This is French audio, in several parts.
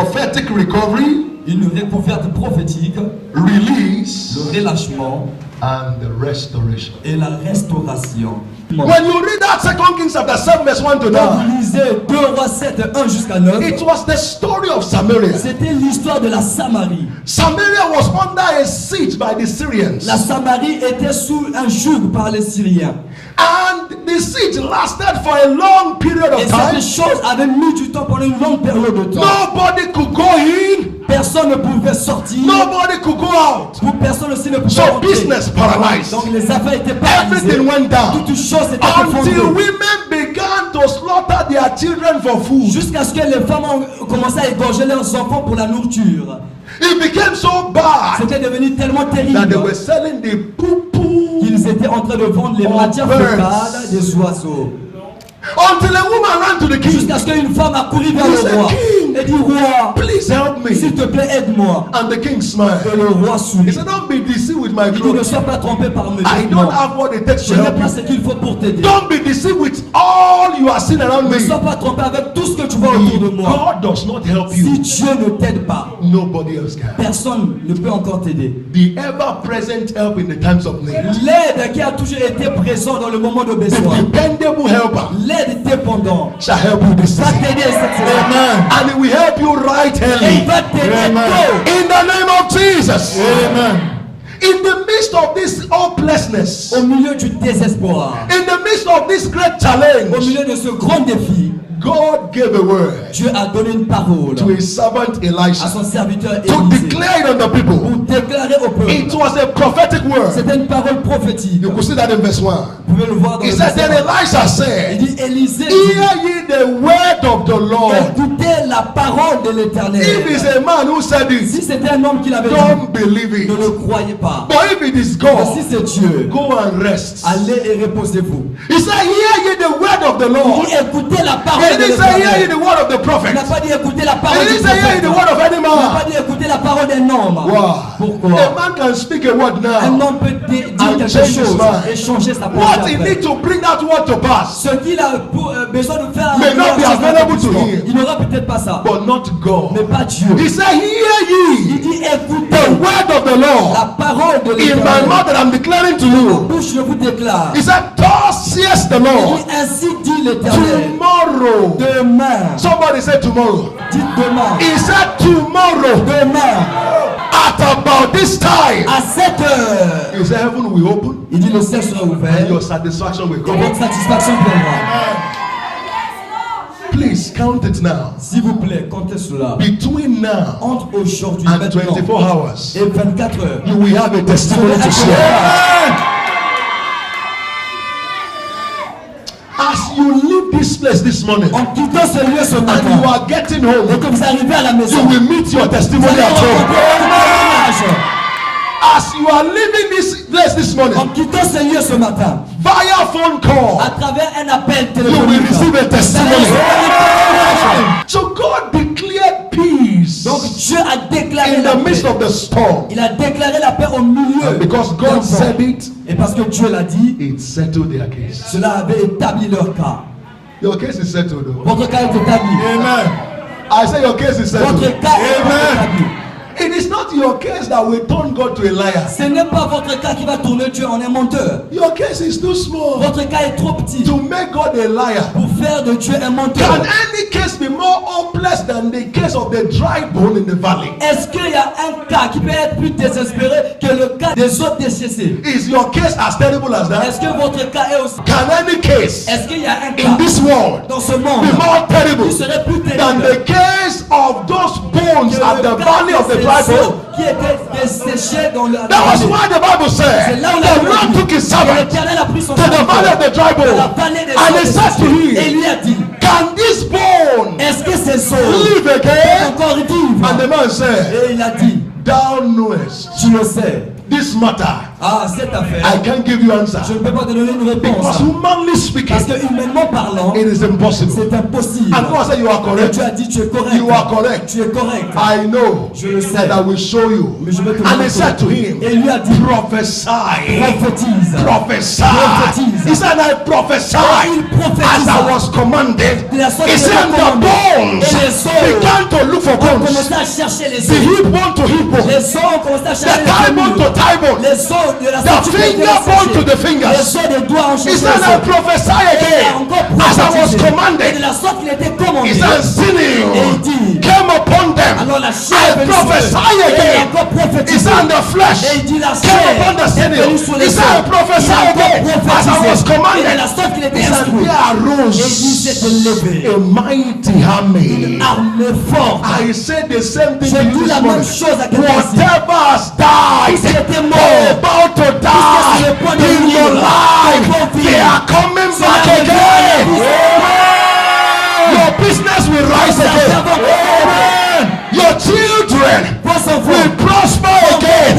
prophetic recovery, une recouverte prophétique, release, le relâchement and the restoration. et la restauration. When you read that 2 Kings chapter 7 verse 1 to 9, Quand vous lisez 2 Rois 7, 1 jusqu'à 9, it was the story of Samaria. c'était l'histoire de la Samarie. Samaria was under a siege by the Syrians. La Samarie était sous un joug par les Syriens. And the siege lasted for a long period Et of time. cette chose avait mis du temps pendant une longue période de temps. Nobody could go in. Personne ne pouvait sortir. Nobody could go out. Personne aussi ne pouvait So rentrer. business paralyzed. Donc les affaires étaient paralysées. Everything went down. Toutes choses étaient Until effondrées. women began to slaughter their children for food. Jusqu'à ce que les femmes ont commencé à égorger leurs enfants pour la nourriture. It became so bad C'était devenu tellement that they terrible were selling the poo-poo qu'ils étaient en train de vendre les matières fécales des oiseaux. until a woman ran to the king. Jusqu'à ce qu'une femme a couru vers le roi et dit, roi, Please help me. s'il te plaît, aide-moi. And the king smiled. Et le roi He sourit. said, don't be deceived with my Il dit, ne clothes. sois pas trompé par mes I don't vêtements. have what it takes Je to n'ai help pas you. ce qu'il faut pour t'aider. Don't be deceived with all you are seeing around Ne me. sois pas trompé avec tout ce que tu vois autour de If moi. God does not help Si you, Dieu ne t'aide pas, nobody else can. personne ne peut encore t'aider. The ever-present help in the times of need. L'aide qui a toujours été présente dans le moment de The besoin. dependable helper L'aide dépendant shall help you this va season. t'aider cette saison. Amen. And it will help you right Et il early. va t'aider tôt. In the name of Jesus. Amen. In the midst of this hopelessness, Au milieu du désespoir, in the midst of this great au challenge, milieu de ce grand défi, God gave a word Dieu a donné une parole to his servant à Elisha son serviteur to Élisée declare it on the people. pour déclarer au It peuple. was a prophetic word. C'était une parole prophétique. You could see that in verse 1. Vous pouvez le voir dans He le said, then verset. Elisha Il said, dit Élisée, hear ye the word of the Lord. écoutez la parole de l'Éternel. If it's a man who said Si it, c'était un homme qui l'avait dit, don't believe ne it. le croyez pas. But if it is Mais si God, c'est Dieu, go and rest. allez et reposez-vous. He said, hear ye the word of the Il Lord. dit écoutez la He parole de didn't say, hear ye l'Éternel. the word of the Il prophet. n'a pas dit écouter la He parole du didn't say, hear ye prophète. the word of any Il n'a pas man. dit écouter la parole d'un homme. Wow. Pourquoi? A man can speak a word Un now. homme peut dire And quelque change his chose mind. et changer sa What pensée he après. needs to bring that word to pass, Ce qu'il a besoin de faire May not be available to accomplissement. him. Il n'aura peut-être pas ça, but not mais God. pas Dieu. He said, hear Il ye dit écoutez the word of the Lord la parole de in my l'Éternel. mouth that I'm declaring to En you. bouche je vous déclare. He said, thus says the Il Lord, dit ainsi dit l'Éternel. tomorrow. Demain, Somebody said tomorrow. dites demain. He said tomorrow Demain, at about this time. à 7 heures. He said heaven will open Il dit le ciel sera and ouvert your satisfaction will et come. votre satisfaction viendra. Please count it now. S'il vous plaît, comptez cela. Between now Entre aujourd'hui and maintenant 24 hours, et 24 heures. you will have a testimony to share. As you leave this place this morning En quittant ce lieu ce and you matin, are getting et home, que vous arrivez à la maison, you will meet your vous testimony allez at home. rencontrer un témoignage. As you are leaving this place this morning, En quittant ce lieu ce matin, via phone call, à travers un appel you will téléphonique, receive a vous allez testimony. recevoir un témoignage. So God declared peace Donc Dieu a déclaré in la the midst paix. of the storm. Il a déclaré la paix au milieu. And because d'un God vent. said it, Et parce que Dieu l'a dit, it settled their case. cela avait établi leur cas. Your case is settled. Though. Votre cas est établi. Amen. I say your case is settled. Votre cas est établi. It is not your case that will turn God to a liar. Ce n'est pas votre cas qui va tourner Dieu en un menteur. Your case is too small Votre cas est trop petit to make God a liar. pour faire de Dieu un menteur. Can any case be more hopeless than the case of the dry bone in the valley? Est-ce qu'il y a un cas qui peut être plus désespéré que le cas des autres décessés? Is your case as terrible as that? Est-ce que votre cas est aussi... Can any case Est-ce qu'il y a un in cas this world dans ce monde be more terrible qui serait plus than terrible the case of those bones que at le the cas valley of the de dry ces bone? os qui étaient desséchés dans le... That was why the Bible said C'est là où the la Lord took his servant l'Éternel a pris son to the valley of the dry dans la bone vallée des and he os said to desséchés. Et il him, lui a dit, can this bone est-ce que ces os live peuvent again? encore vivre? And the man said, Et il a dit, thou knowest tu le sais, this matter Ah, cette affaire, I can't give you answer. je ne peux pas te donner une réponse. Because humanly speaking, Parce que humainement parlant, it is impossible. c'est impossible. And God said you are Et correct. tu as dit tu es correct. You are correct. Tu es correct. I know Je le sais. that I will show you. Mais je vais te And he montrer. said to him, Et il lui a dit, prophesy. prophétise. Prophesy. Prophétise. He said, I prophesied Il prophétisa. as I was commanded. De la sorte He qu'il said, était the commandé. bones Et les os began to look for ont bones. commencé à chercher les The os. hip bone to hip bone. Les os ont commencé à The chercher les thigh bone to fémurs. thigh bone. Les os de la The ceinture ont été finger bone to the cherchés. fingers. Les os des doigts ont He cherché said, les I os. prophesy Et il a again encore as I was prophétisé. Et de commanded. la sorte qu'il était commandé. He said, sinew Et il dit, came upon them. alors la I chair est venue sur eux. prophesy Et il a again. encore He prophétisé. said, the flesh Et il dit la came chair upon the est sinew. venue sur He les said, I os. prophesy Il a encore again as I was prophétisé. Et de commanded. la sorte qu'il était He said, instruit. there arose Et il s'est élevé. a mighty army. Armée forte. I said the same thing J'ai to you dit la this même morning. chose à quelqu'un ici. Whatever has died, Qui était mort, or about to sur die le point de in mourir, your life, ton pauvre they vie, are coming cela back revient again. à Your business will rise again. Your children will prosper again.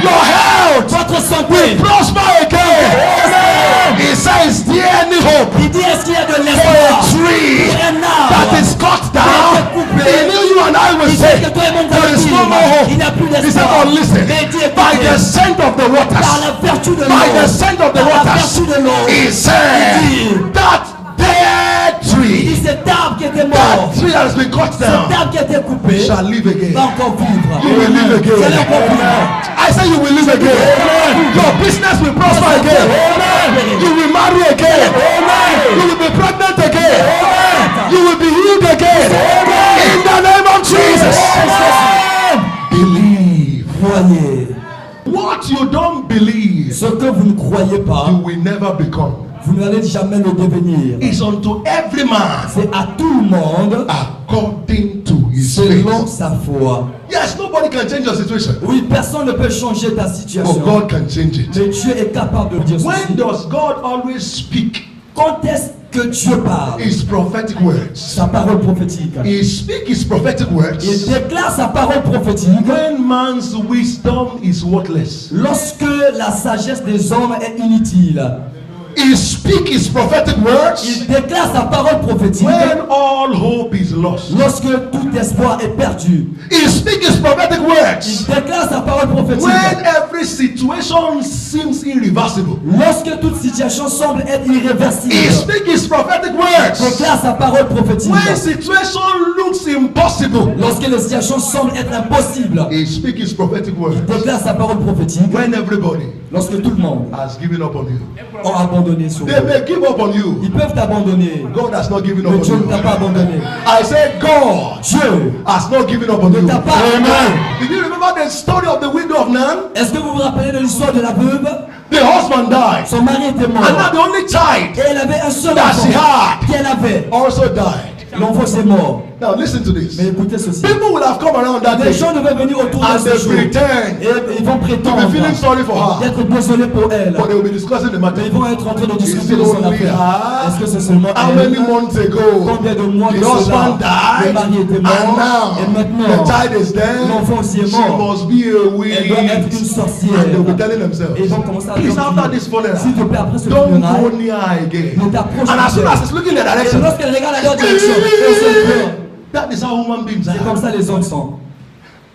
Your health votre santé. will prosper again. He says, there any hope Il dit est-ce qu'il y a de for a l'espoir tree pour un that arbre is cut down? He knew you and I will Il say, sait que toi et moi nous there allons is no more dire, hope. il n'y a plus He said, d'espoir. but listen, Mais il dit by the écoutez, scent of the par waters, la vertu de by the l'eau, scent of the par la waters, vertu de l'eau, he said, that dead il dit tree, cet arbre qui était that mort, tree that has been cut cet down, arbre qui a été coupé, shall live again. va encore vivre. You will live Vous allez encore again. vivre. I say you will live again. Your business will prosper again. You will marry again. You will be pregnant again. You will be healed again. In the name of Jesus. Believe. Croyez. What you don't believe, Ce que vous ne croyez pas, you will never become. vous n'allez jamais le devenir. It's unto every man C'est à tout le monde according to his selon faith. sa foi. Yes, nobody can change your situation, Oui, personne ne peut changer ta but situation. God can change it. Mais Dieu est capable de dire When ceci. does God always speak Quand est-ce que Dieu parle? his prophetic words? Sa parole prophétique. He speaks his prophetic words Il déclare sa parole prophétique when man's wisdom is worthless. lorsque la sagesse des hommes est inutile. He speaks his prophetic words Il déclare sa parole prophétique when all hope is lost. lorsque tout espoir est perdu. He speaks his prophetic Il words déclare sa parole prophétique when every situation seems irreversible. lorsque toute situation semble être irréversible. He speaks his prophetic Il words déclare sa parole prophétique when situation looks impossible. lorsque les situations semblent être impossibles. He speaks his prophetic words Il déclare sa parole prophétique when everybody lorsque tout le monde has given up on you. a abandonné sur They vous. may give up on you. Ils peuvent t'abandonner, God has not given mais up Dieu on ne t'a you. pas abandonné. I said God Dieu has not given up on you. ne t'a pas abandonné. Did you remember the story of the widow of Nan? Est-ce que vous vous rappelez de l'histoire de la veuve? The husband died, Son mari était mort. and now the only child Et elle avait un seul that she enfant had qu'elle avait. also died. L'enfant c'est mort. Now listen to this. Mais écoutez ceci. People will have come around that Les day gens devaient venir autour de and ce they jour. pretend Et ils vont to prétendre be feeling sorry for her, d'être désolés pour elle. but they will be discussing the Mais matter. ils vont être en train de discuter Is de it son only affaire. her? Est-ce que c'est seulement How elle? many months ago Combien de mois de the cela husband le died, mari était and mort et now maintenant the child is dead? l'enfant aussi est She mort. must be a Elle doit être une witch. sorcière. And they will be telling themselves, Et ils vont commencer à please, dire, after this funeral, s'il te plaît, après ce don't funérail, go near her again. ne t'approche And as soon pas as it's looking in the d'elle. Et direction, lorsqu'elle regarde à leur direction, elle se peur. that is how human beings C'est comme are. ça les hommes sont.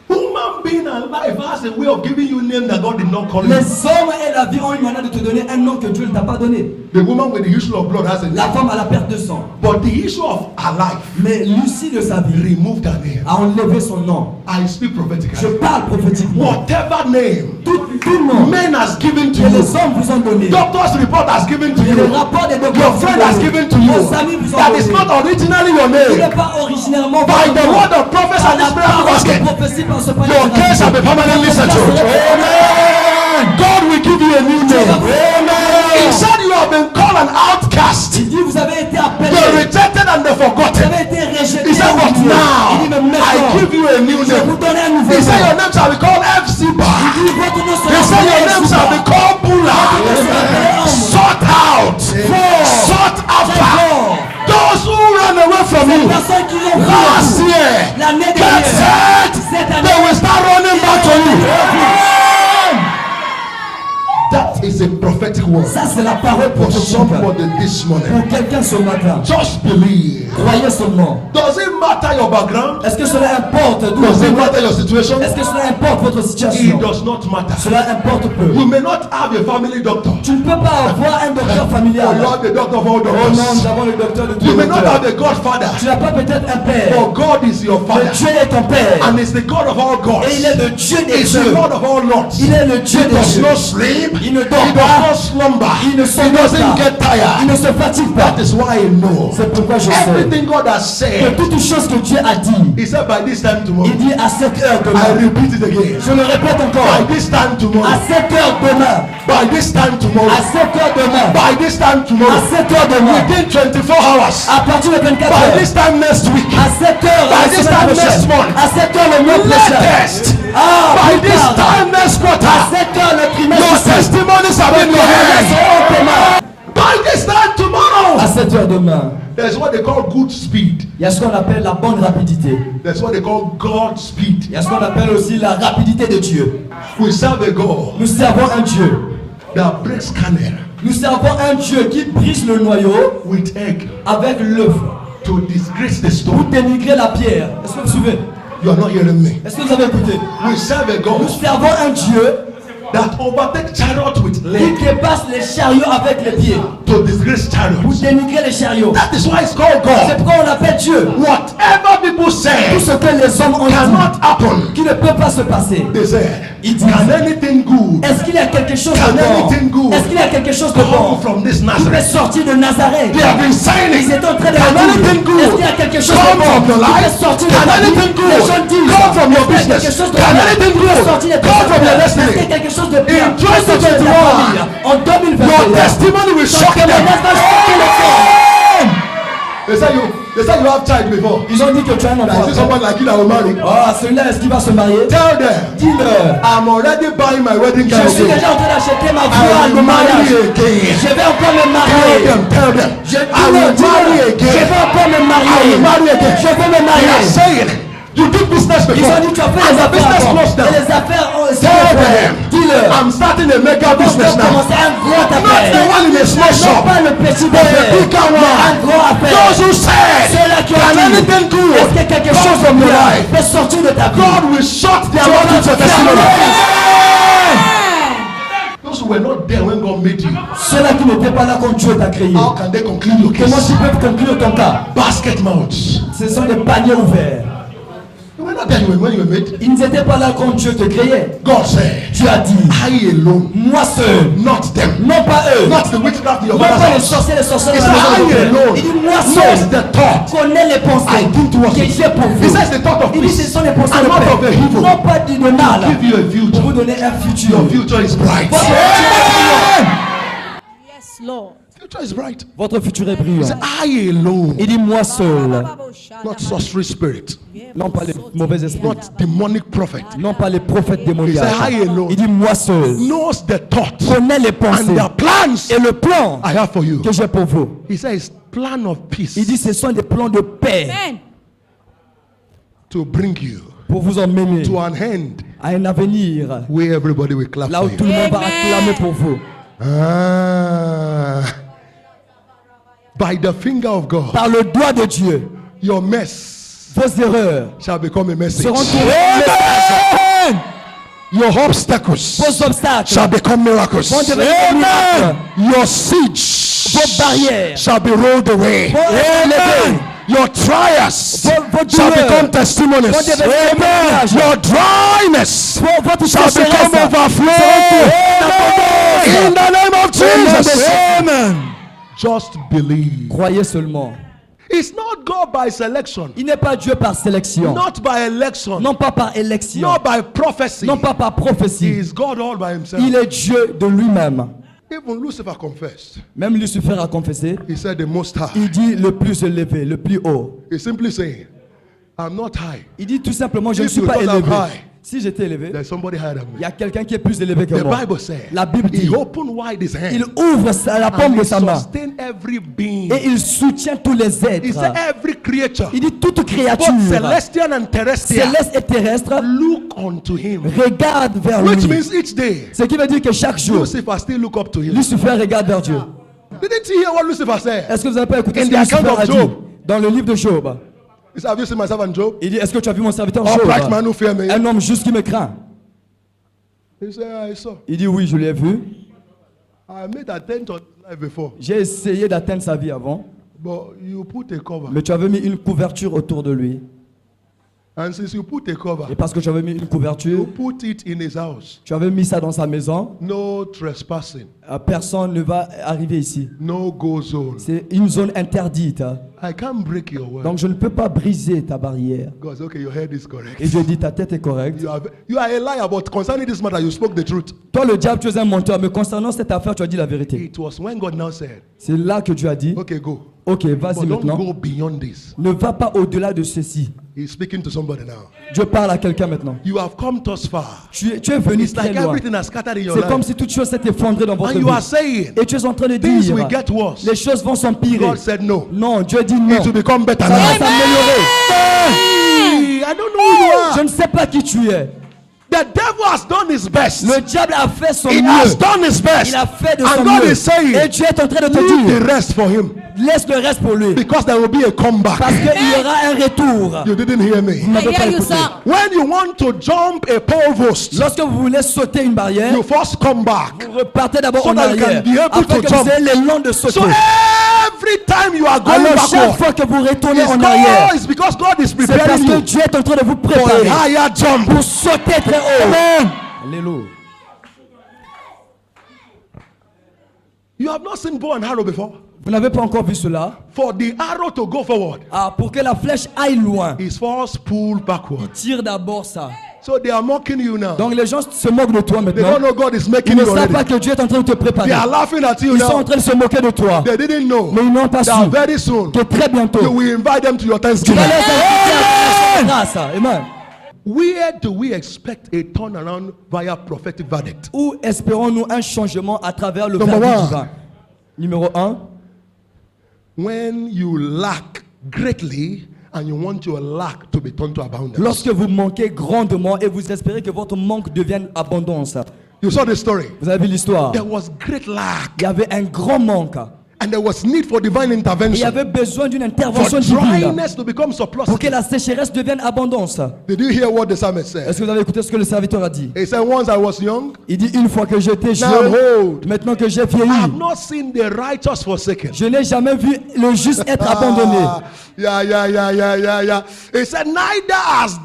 Human being and life has a way of giving you a name that God did not call you. Les hommes et la vie ont une manière de te donner un nom que Dieu ne t'a pas donné. The woman with the issue of blood has a La name, femme à la perte de sang. but the issue of her life Mais Lucie de sa vie removed her name. a enlevé son nom. I speak Je prophetically. parle prophétiquement. Whatever name Tout le monde men has given to que les you, hommes vous ont donné. doctor's report has given to Et you, le rapport des docteurs your vous friend ont has donné. given to you, Vos amis vous ont that is donné. not originally your Il name. n'est pas originairement By votre the nom. word of prophets Par and la this miracle parole de basket, prophétie par ce panier your de case shall be radio. permanently settled. Amen. God will give you a new name. He said you have been called an outcast, Il dit vous avez été appelés. the rejected and the Vous forgotten. avez été rejetés. He said, but Il dit now mais I maintenant, give you a new je vous name. donne un nouveau He said nom. your name shall be called F-Ziba. Il dit votre nom sera He said your appelé name shall be Ziba. called Bula. Sought out, sought after. Those who ran away from Les you personnes qui l'ont last vu year, l'année get dernière, set. cette année, They will start running back to you. is a prophetic word Ça, c'est la parole for prophétique. somebody this morning. Pour quelqu'un ce matin. Just believe. Croyez seulement. Does it matter your background? Est-ce que cela importe d'où Does vous it venez? matter your situation? Est-ce que cela importe votre It situation? does not matter. Cela importe peu. You may not have a family doctor. Tu ne peux pas avoir un docteur Oh, familial. you have the doctor of all Oh non, nous doctors. avons le docteur de tous You les may not docteurs. have a godfather. Tu n'as pas peut-être un père. But God is your Mais father. Dieu est ton père. And is the God of all gods. Et il est le Dieu des He's the dieux. Lord of all lords. Il est le Dieu He des does dieux. not sleep. Il ne He dort does pas. not slumber. Il ne He sommeille doesn't pas. get Il ne tired. se fatigue pas. That is why I know. C'est pourquoi je sais Everything God has que said. toutes les choses que Dieu a dit, He said by this time tomorrow. il dit à 7 heures I demain. repeat it again. Je le répète By encore. this time À tomorrow. 7 heures demain. By this time tomorrow. À 7 heures demain. By this time À tomorrow. 7 heures demain. Within 24 hours. À partir de 24 By heures. this time next week. À 7 heures By la this semaine time prochaine. next month. À 7 heures le mois prochain. Latest. Ah, By plus this tard. time next À quarter. 7 heures le Your trimestre. testimonies are in your hands. À By this time tomorrow. 7 heures demain. There's what they call good speed. Il y a ce qu'on appelle la bonne rapidité. That's what they call God's speed. Il y a ce qu'on appelle aussi la rapidité de Dieu. We serve a God Nous servons un Dieu. that breaks kernel Nous servons un Dieu qui brise le noyau with egg avec l'œuf to disgrace the pour stone. dénigrer la pierre. Est-ce que vous suivez? You are not hearing me. Est-ce que vous avez écouté? We serve a Nous God servons un Dieu that overtakes chariot with qui leg dépasse les chariots avec les pieds to disgrace pour chariots. dénigrer les chariots. That is why it's called C'est God. pourquoi on l'appelle Dieu. Whatever people Tout say ce que les hommes ont dit cannot happen. qui ne peut pas se passer. They said, Il dit, can anything good est-ce qu'il y a quelque chose Can de anything bon? good Est-ce qu'il y a quelque chose de come bon from this qui peut Nazareth? sortir de Nazareth? They have been saying Ils it. étaient en train de Can dire, anything est-ce good qu'il y a quelque chose de come bon from your qui life? peut sortir de Can ta vie? anything Les gens good disent, come from your est-ce qu'il y a quelque business? chose de Can bon anything qui peut good sortir de ta come from your famille? Est-ce qu'il y a destiny? quelque chose de bien In qui peut sortir de ta 2021, famille? En 2021, Your testimony will ton shock them. témoignage va choquer les gens. They say you have child before. Ils ont dit que tu as un I see enfant. someone like you that will marry. Ah, celui-là, est-ce qu'il va se marier? Tell them, Dis-le. I'm already buying my wedding Je gown. suis again. déjà en train d'acheter ma I voile will de marry mariage. again. Je vais encore me Tell marier. them. Je I will marry Je again. vais encore me I marier. will marry again. Je vais me They are marier. saying, you did business Ils before. ont dit tu as fait And les the business affaires closed avant. down. Et les affaires ont Tell them, Dis-le. I'm starting a mega On business va now. commencer un grand Not the affaire. one in a small Non shop. pas le petit But a affaire, bigger mais un one. grand affaire. Those who said, Ceux-là qui ont can dit, anything est-ce good qu'il y a quelque come chose de from your bien life? peut sortir de ta vie? God will shut their Tu mouth vas with your faire testimony. le- Those who were not there when God made you, Ceux-là qui n'étaient pas là quand Dieu t'a créé. how can they conclude your Comment case? tu peux conclure ton cas? Basket mouths. Ce sont des paniers ouverts. You were not there when you were made. Ils n'étaient pas là quand Dieu te créait. God said, Tu as dit, I alone, moi seul, not them, non pas eux, not the witchcraft in your non pas les father's house. sorciers, les sorcières He de said, la maison de I ton père. alone Il dit, moi knows seul, the thought connais les pensées I think towards que you. j'ai pour vous. He says the thought of Il dit, ce peace sont les pensées and de not of paix, the evil. non pas du mal, Give you a pour future. vous donner un futur. Your future is bright. Votre futur Yes, Lord. Future is bright. Votre futur est He brillant. said, I alone, Il dit, moi seul, not sorcery spirit, non pas les mauvais esprits, not demonic prophet. non pas les prophètes He démoniaques. said, I alone Il dit, moi seul, knows the thoughts connais les pensées and the plans et le plan I have for you. que j'ai pour vous. He says, plan of peace Il dit, ce sont des plans de paix Amen. to bring you pour vous emmener to an end à un avenir where everybody will clap là for où tout you. le monde va Amen. acclamer pour vous. Ah. By the finger of God, Par le doigt de Dieu, your mess vos erreurs shall become a message. seront tournées. Your obstacles Vos obstacles shall become miracles. vont devenir des miracles. Your siege Vos barrières shall be rolled away. vont être levées. Your trials Vos shall douleurs become testimonies. vont devenir des témoignages. Your dryness Votre shall become sécheresse overflow. seront In the name of Jesus. Amen. Just believe. Croyez seulement. It's not God by selection, Il n'est pas Dieu par sélection, not by election, non pas par élection, not by prophecy. non pas par He prophétie. is God all by himself. Il est Dieu de lui-même. Even Lucifer confessed. Même Lucifer a confessé. He said the most high. Il dit le plus élevé, le plus haut. He's simply saying, I'm not high. Il dit tout simplement, je ne If suis you pas thought I'm élevé. high, Si j'étais élevé, there's somebody higher than il y me. a quelqu'un qui est plus élevé que The moi. Bible says, La Bible dit, he opened wide his il hand ouvre la paume and de he sa main sustained every being. et il soutient tous les He said, êtres. every creature, Il dit toute both créature, celestial and terrestrial, céleste et terrestre, look unto him. regarde vers Which lui. means each day, Ce qui veut dire que chaque jour, Lucifer still look up to him. Lucifer regarde vers Dieu. Didn't you hear what Lucifer said? Est-ce que vous n'avez pas écouté In ce the que Lucifer account of a dit Job. dans le livre de Job? He said, have you seen my servant Job? Il dit, est-ce que tu as vu mon serviteur Upright man Job? who fear me. Un homme juste qui me craint. He said, I saw. Il dit, oui, je l'ai vu. I made attempt on his life before. J'ai essayé d'atteindre sa vie avant, But you put a cover. mais tu avais mis une couverture autour de lui. And since you put a cover, Et parce que tu avais mis une you couverture, put it in his house. tu avais mis ça dans sa maison, No trespassing. personne ne va arriver ici. No go zone. C'est une zone interdite. I can't break your word. Donc je ne peux pas briser ta barrière. God said, okay, your head is correct. Et Dieu dit, ta tête est correcte. You are a liar, but concerning this matter, you spoke the truth. Toi, le diable, tu es un menteur, mais concernant cette affaire, tu as dit la vérité. It was when God now said, C'est là que Dieu a dit, okay, go. ok, vas-y But don't maintenant. go beyond this. Ne va pas au-delà de ceci. He's speaking to somebody now. Dieu parle à quelqu'un maintenant. You have come thus far. Tu es venu It's très like loin. everything has scattered in your C'est comme life. si toute chose s'est effondrée dans votre And you are vie. saying, Et tu es en train de things dire, will get worse. les choses vont s'empirer. God said no. Non, Dieu dit non. It will become better Ça va now. s'améliorer. Hey, I don't know who you Je are. ne sais pas qui tu es. The devil has done his best. Le diable a fait son He has mieux. done his best. Il a fait de And son God mieux. is saying, Et Dieu est en train de te leave dire, the rest for him. laisse le reste pour lui. Because there will be a comeback. Parce qu'il y aura un retour. You didn't hear me. Vous n'avez I pas hear you, écouté. sir. When you want to jump a pole post, Lorsque vous voulez sauter une barrière, you first come back. vous repartez d'abord So en that you arrière. can be able Afin to que jump. vous ayez l'élan de sauter. So every time you are going Alors chaque backward, fois que vous retournez it's en arrière, God, it's because God is c'est parce preparing que you Dieu est en train de vous for a préparer higher jump. pour sauter très haut. Alléluia. You have not seen bow and arrow before. Vous n'avez pas encore vu cela? For the arrow to go forward, Ah, pour que la flèche aille loin, is first pulled backward. tire d'abord ça. So they are mocking you now. Donc les gens se moquent de toi They maintenant. don't know God is Ils making ne you savent pas already. que Dieu est en train de te préparer. They are laughing at you Ils sont en now. train de se moquer de toi. They didn't know Mais ils n'ont pas su that very soon que très bientôt, you will invite them to your tu vas Thanksgiving. les inviter à ta grâce. Amen. Where do we expect a turnaround via prophetic verdict? Où espérons-nous un changement à travers le Number verdict one. divin? Numéro 1, When you lack greatly and you want your lack to be turned to abundance. lorsque vous manquez grandement et vous espérez que votre manque devienne abondance. You saw the story. Vous avez vu l'histoire? There was great lack Il y avait un grand manque. and there was need for divine Et il y intervention avait besoin d'une for intervention divine dryness to become pour que surplus. la sécheresse devienne abondance. Did you hear what the psalmist said? Est-ce que vous avez écouté ce que le serviteur a dit? He said, once I was young, Il dit une fois que j'étais now jeune, old. maintenant que j'ai I vieilli, have not seen the righteous forsaken. je n'ai jamais vu le juste être abandonné. Yeah. He said, neither has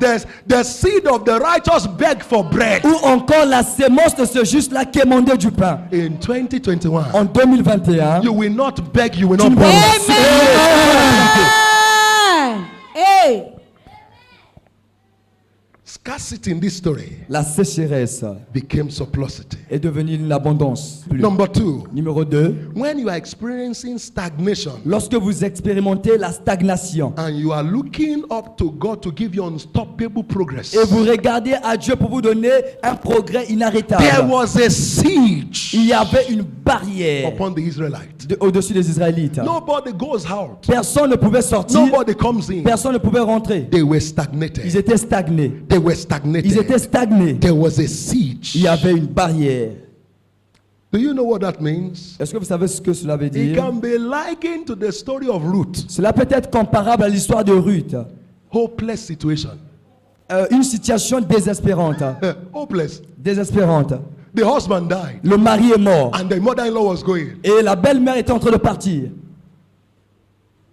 the seed of the righteous beg for bread. Ou encore la sémence de ce juste-là qui est demandé du pain. In 2021, En 2021, you will not beg, you will tu not ne borrow. Amen. Hey. Scarcity in this story la sécheresse became surplusity. est devenue une abondance. Number two, Numéro 2, when you are experiencing stagnation lorsque vous expérimentez la stagnation and you are looking up to God to give you unstoppable progress, et vous regardez à Dieu pour vous donner un progrès there inarrêtable, was a siege il y avait une barrière upon the Israelites. au-dessus des Israélites. Nobody goes out. Personne ne pouvait sortir, Nobody comes in. personne ne pouvait rentrer. They were Ils stagnated. étaient stagnés. They were Ils étaient stagnated. stagnés. There was a siege. Il y avait une barrière. Do you know what that means? Est-ce que vous savez ce que cela veut It dire? can be likened to the story of Ruth. Cela peut être comparable à l'histoire de Ruth. Hopeless situation. Une situation désespérante. Hopeless. Désespérante. The husband died Le mari est mort. and the mother-in-law was going. Et la belle-mère était en train de partir.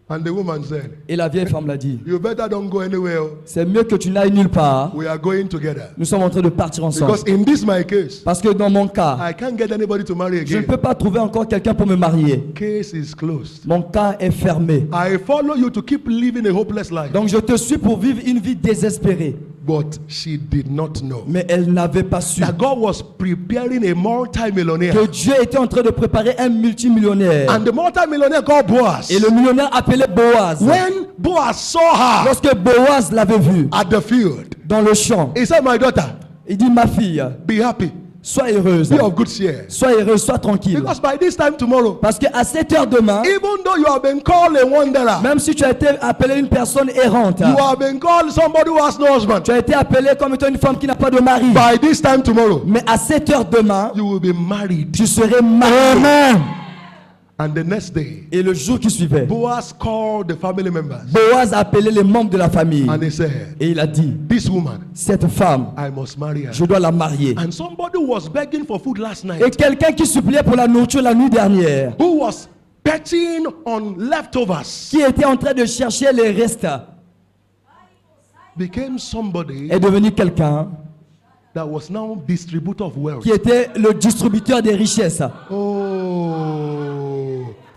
And the woman said, Et la vieille femme l'a dit. you better don't go anywhere. C'est mieux que tu n'ailles nulle part. We are going together. Nous sommes en train de partir ensemble. Because in this my case, Parce que dans mon cas, I can't get anybody to marry je ne again. peux pas trouver encore quelqu'un pour me marier. Case is closed. Mon cas est fermé. I follow you to keep living a hopeless life. Donc je te suis pour vivre une vie désespérée. But she did not know Mais elle n'avait pas su that God was preparing a multi-millionaire. que Dieu était en train de préparer un multimillionnaire. And the multi-millionaire called Boaz. Et le millionnaire appelé Boaz. When Boaz saw her Lorsque Boaz l'avait vu at the field, dans le champ, he said, my daughter, Il dit, ma fille, be happy. sois heureuse. Be of good cheer. Sois heureuse, sois tranquille. Because by this time tomorrow, Parce qu'à 7 heures demain, even though you have been called a wanderer, même si tu as été appelé une personne errante, you have been called somebody who has no husband. tu as été appelé comme étant une femme qui n'a pas de mari. By this time tomorrow, Mais à 7 heures demain, you will be married. tu serais marié. And the next day, Et le jour qui suivait, Boaz called the family members Boaz a appelé les membres de la famille. and he said, Et il a dit, this woman, cette femme, I must marry her. je dois la marier. And somebody was begging for food last Et night, quelqu'un qui suppliait pour la nourriture la nuit dernière, who was betting on leftovers, qui était en train de chercher les restes, became somebody est devenu quelqu'un that was now distributor of wealth. qui était le distributeur des richesses. Oh,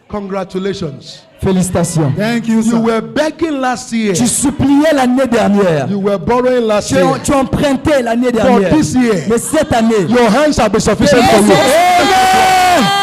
congratulations. Félicitations. Thank you, sir. You were begging last year. Tu suppliais l'année dernière. You were borrowing last year. Tu empruntais l'année dernière. For this year, mais cette année, your hands have been sufficient for you. Amen.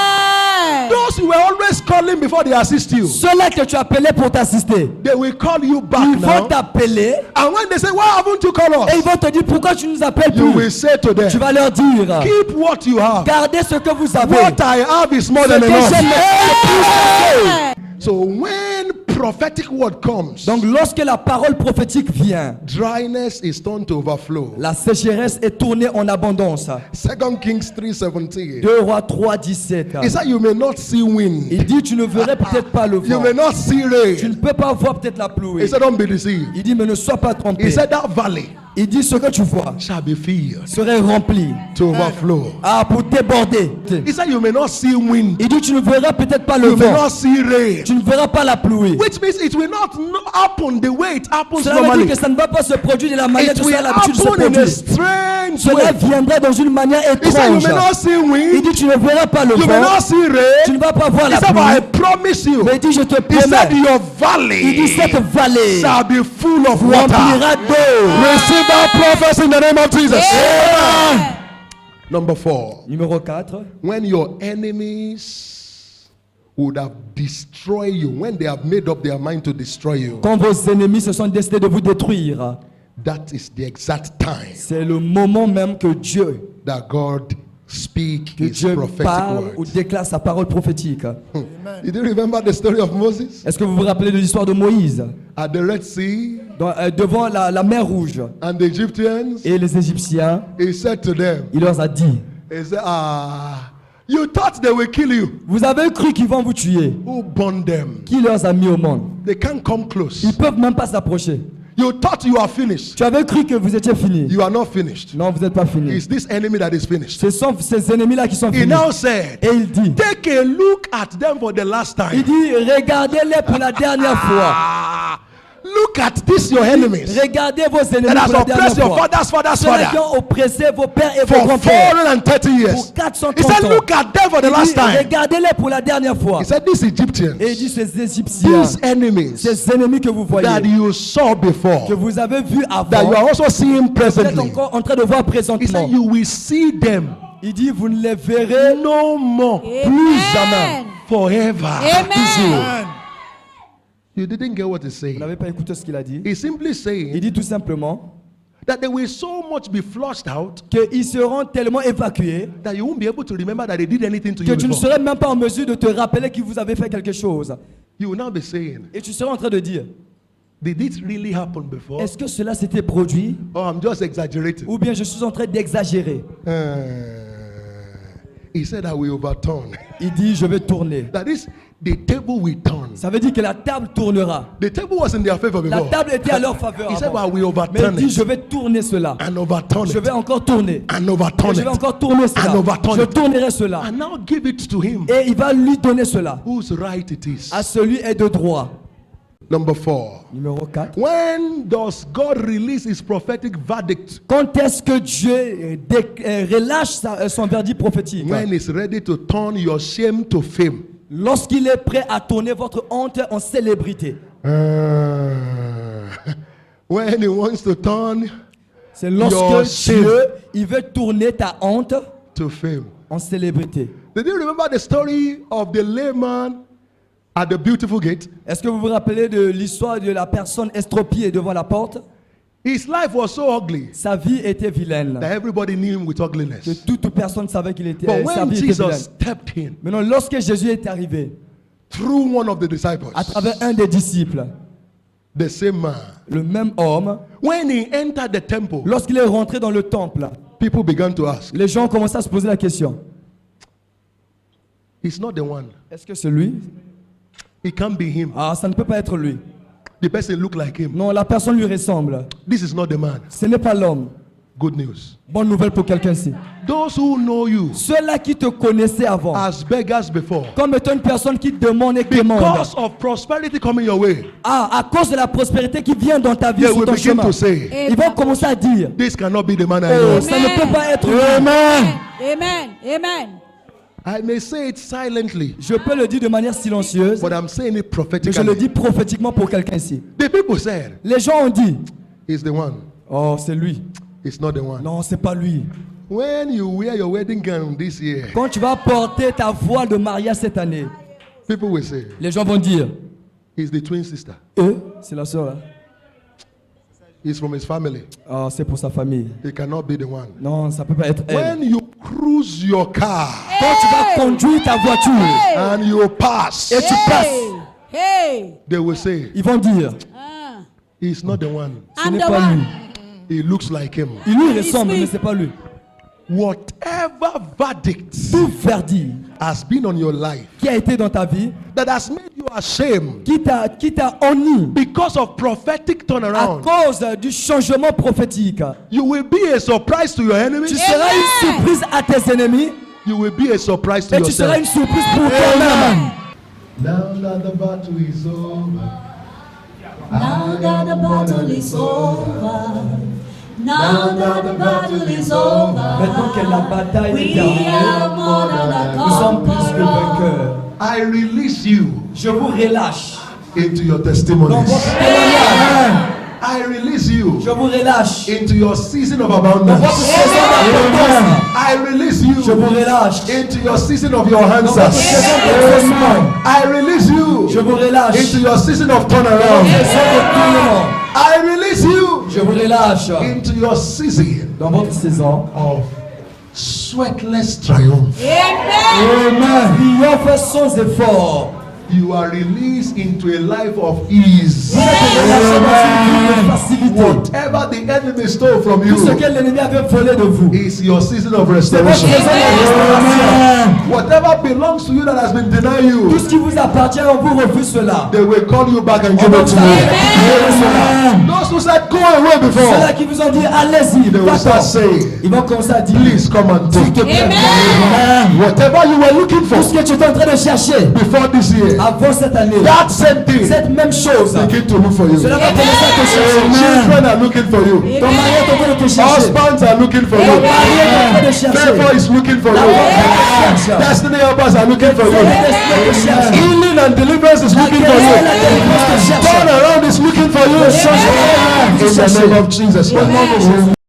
Those you were always calling before they assist you, ceux-là que tu appelais pour t'assister, they will call you back ils vont now. t'appeler And when they say, why haven't you called et ils us? vont te dire pourquoi tu nous appelles You plus. will say to them, Tu vas leur dire, keep what you have. gardez ce que vous avez. What I have is more Ce than que enough. j'ai maintenant. So when prophetic word comes, Donc lorsque la parole prophétique vient, dryness is turned to overflow. la sécheresse est tournée en abondance. 2 Kings 3:17. 2 Rois 3, 17. He said, you may not see wind. Il dit, tu ne verrais peut-être pas le You vent. may not see Tu rain. ne peux pas voir peut-être la He pluie. said, don't be deceived. Il dit, mais ne sois pas He trompé. said, that valley Il dit, ce que tu vois shall be filled serait rempli. to overflow. Ah, pour déborder. He said, you may not see wind. Il dit, tu ne verras peut-être pas le You may vent. not see rain. Tu ne verras pas la pluie. Which means it will not happen the way it happens Cela veut normally. dire que ça ne va pas se produire de la manière It que will ça a l'habitude de se happen in a produire. strange Cela way. viendra dans une manière He said, you étrange. may not see Il wind. dit, tu ne verras pas le You may vent. not see Tu rain. ne vas pas voir He la said, but I pluie. promise you. Mais il dit, je te He said, promets. your Il dit, cette valley vallée shall be full of water. remplira d'eau. Receive that prophecy in the name of Jesus. Amen. Number 4. Numéro 4. When your enemies would have destroyed you, when they have made up their mind to destroy you, Quand vos ennemis se sont décidés de vous détruire, that is the exact time c'est le moment même que Dieu, that God speak que his Dieu prophetic parle ou words. déclare sa parole prophétique. Did you remember the story of Moses Est-ce que vous vous rappelez de l'histoire de Moïse at the Red Sea devant la mer Rouge and the Egyptians? et les Égyptiens? He said to them, Il leur a dit, he said, you thought they will kill you. vous avez cru qu'ils vont vous tuer. Who born them? Qui leur a mis au monde? They can't come close. Ils peuvent même pas s'approcher. You thought you are finished. Tu avais cru que vous étiez fini. You are not finished. Non, vous n'êtes pas fini. It's this enemy that is finished. Ce sont ces ennemis-là qui sont He finis. now said, Et il dit, take a look at them for the last il time. dit, regardez-les pour la dernière fois. Ah, look at this, your enemies. Regardez vos ennemis That has pour la dernière oppressed your fois. father's father's Ceux-là qui father ont oppressé vos pères et vos for grands-pères 430 years. pour 430 He said, ans. look at them for the Il last dit, time. regardez-les pour la dernière fois. He said, these Egyptians, Et il dit, ces Égyptiens, these enemies ces ennemis que vous voyez, that you saw que before, vous avez vus that you avant, are also seeing vous êtes presently. encore en train de voir He présentement. said, you will see them Il dit, vous ne les verrez no more, plus jamais. Amen. forever. Amen. You didn't get what he's Vous saying. n'avez pas écouté ce qu'il a dit. He's simply Il saying dit tout simplement that they will so much be flushed out qu'ils seront tellement évacués that you won't be able to remember that they did anything to que you tu ne before. serais même pas en mesure de te rappeler que vous avez fait quelque chose. You will now be saying, Et tu seras en train de dire, did it really happen before? est-ce que cela s'était produit Oh, I'm just exaggerating. ou bien je suis en train d'exagérer? He said, I will overturn. Il dit, je vais tourner. That is, the table will turn. Ça veut dire que la table tournera. The table was in their favor La before. table était à leur faveur He said, avant. I will Mais il overturn dit, it. je vais tourner cela. And overturn Je it. vais encore tourner. And Et overturn je vais it. encore tourner cela. And overturn Je it. tournerai cela. And now give it to him. Et il va lui donner cela. Whose right it is. À celui est de droit. Number 4. Numéro 4. When does God release his prophetic verdict? Quand est-ce que Dieu relâche son verdict prophétique? When he's ready to turn your shame to fame. Lorsqu'il est prêt à tourner votre honte en célébrité. When he wants to turn C'est lorsque Your shame. Dieu il veut tourner ta honte to fame. en célébrité. Did you remember the story of the layman at the beautiful gate? Est-ce que vous vous rappelez de l'histoire de la personne estropiée devant la porte? His life was so ugly Sa vie était vilaine. that everybody knew him with Que ugliness. toute personne savait qu'il était. But Sa when vie était Jesus vilaine. stepped in Maintenant, lorsque Jésus est arrivé, through one of the disciples, à travers un des disciples, the same man, le même homme, when he entered the temple, lorsqu'il est rentré dans le temple, people began to ask, les gens ont commencé à se poser la question. it's not the one. Est-ce que c'est lui? It can't be him. Ah, ça ne peut pas être lui. The person look like him. Non, la personne lui ressemble. This is not the man. Ce n'est pas l'homme. Good news. Bonne nouvelle pour quelqu'un-ci. Those who know you Ceux-là qui te connaissaient avant, as beggars before, comme étant une personne qui demande et demande, because of prosperity coming your way, à cause de la prospérité qui vient dans ta vie, they sur will ton begin chemin, to say, ils vont commencer à dire, this cannot be the man I oh, know. ça ne peut pas être lui. Amen. Amen. Amen. I may say it silently, Je peux le dire de manière silencieuse, but I'm saying it mais je le prophetically. dis prophétiquement pour quelqu'un ici. The people said, Les gens ont dit, it's the one. oh, c'est lui. It's not the one. Non, c'est pas lui. When you wear your wedding gown this year, Quand tu vas porter ta voile de mariage cette année, people will say, les gens vont dire, he's the twin sister. c'est la sœur là. He's from his family. Oh, c'est pour sa famille. He cannot be the one. Non, ça peut pas être elle. When you cruise your car Quand tu vas conduire ta voiture and you pass, et tu passes, Hey. they will say, ils vont dire, he's not the one. ce I'm n'est the pas lui. one. He looks like him. Il lui It's ressemble, me. mais c'est pas lui. Whatever verdict Tout verdict has been on your life qui a été dans ta vie, that has made you ashamed qui t'a honni because of prophetic à turnaround, cause du changement prophétique, you will be a surprise to your enemies. tu seras une surprise à tes ennemis You will be a surprise to et tu seras yourself. une surprise pour toi-même. Now that the battle is over, Now that the battle is over. Now that the battle is over. Maintenant que la bataille est We terminée, are more than a nous sommes plus que conqueror. vainqueurs. I release you Je vous relâche into your dans testimonies. votre témoignage. I release you Je vous relâche into your season of dans votre abundance. saison d'abondance. I release Je you vous relâche into your season of your dans votre answers. saison d'exaucement. I release Je you vous relâche into your season of dans votre turnaround. saison de tournement. I release you Je vous relâche into your season dans votre saison. of sweatless triumph. Amen. Amen. Triomphe sans effort. You are released into a life of ease. Vous êtes relâché dans une vie de facilité. Whatever the enemy stole from Tout ce you que l'ennemi avait volé de vous, is your season of c'est votre restoration. saison de restauration. Whatever belongs to you that has been denied Tout you, ce qui vous appartient, on vous refuse cela. they will call you back and On give va it to vous you. appeler cela. Those who said go away before, Ceux-là qui vous ont dit allez-y, they will start va-t'en. saying, Ils vont commencer à dire, please come and s'il te take. plaît, Amen. Whatever you were looking for tout ce que tu es en train de chercher before this year, avant cette année, that same thing cette même chose, begin to look for you. cela va commencer à te chercher. Children are looking for you. Ton mari est en train de te chercher. Husbands are looking for Ton you. mari est en train de chercher. Favor is looking for La you. bonne cherche. Destiny helpers are looking for Ton you. destin te cherche. Healing and deliverance is La looking for guérison et la you. délivrance te cherchent. Turn around is looking for you. Le changement te In the cherche. name of Jesus Au nom de Christ. Jésus.